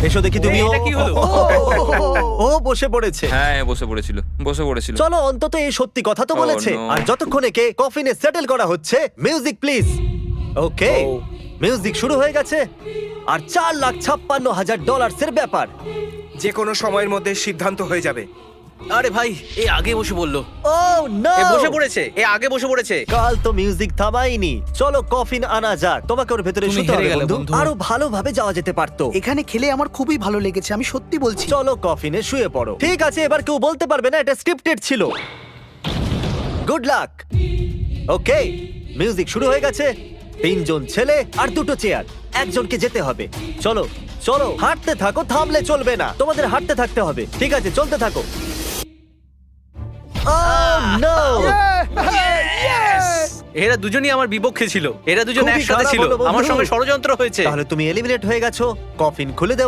এসো দেখি তুমি। এটা কি হলো? ও বসে পড়েছে। হ্যাঁ বসে পড়েছিল। চলো অন্তত এই সত্যি কথা তো Oh, বলেছে। no. আর যতক্ষণ একে কফিনে সেটেল করা হচ্ছে, মিউজিক প্লিজ। ওকে, মিউজিক শুরু হয়ে গেছে। আর $4,56,000 ব্যাপার। যে কোনো সময়ের মধ্যে সিদ্ধান্ত হয়ে যাবে। আরে ভাই, এ আগে বসে বললো। ও নো, এ বসে পড়েছে, এ আগে বসে পড়েছে। কাল তো মিউজিক থামাইনি। চলো কফিন আনা যাক। তোমাকে ওর ভেতরে তুমি শুতে হেরে হবে গেলে, বন্ধু। বন্ধু। আরো ভালোভাবে যাওয়া যেতে পারতো। এখানে খেলে আমার খুবই ভালো লেগেছে, আমি সত্যি বলছি। চলো কফিনে শুয়ে পড়ো। ঠিক আছে, এবার কেউ বলতে পারবে না এটা স্ক্রিপ্টেড ছিল। Good luck. ওকে, মিউজিক শুরু হয়ে গেছে। 3 জন ছেলে আর 2টো চেয়ার। একজনকে যেতে হবে। চলো চলো, হাঁটতে থাকো, থামলে চলবে না। তোমাদের হাঁটতে থাকতে হবে। ঠিক আছে, চলতে থাকো। Oh, no! এরা দুজনই আমার বিপক্ষে ছিল, এরা দুজন খুবই একসাথে খারাপ ছিল, হলো, বন্ধু। আমার সঙ্গে ষড়যন্ত্র হয়েছে। তাহলে তুমি এলিমিনেট হয়ে গেছো। কফিন খুলে দেওয়া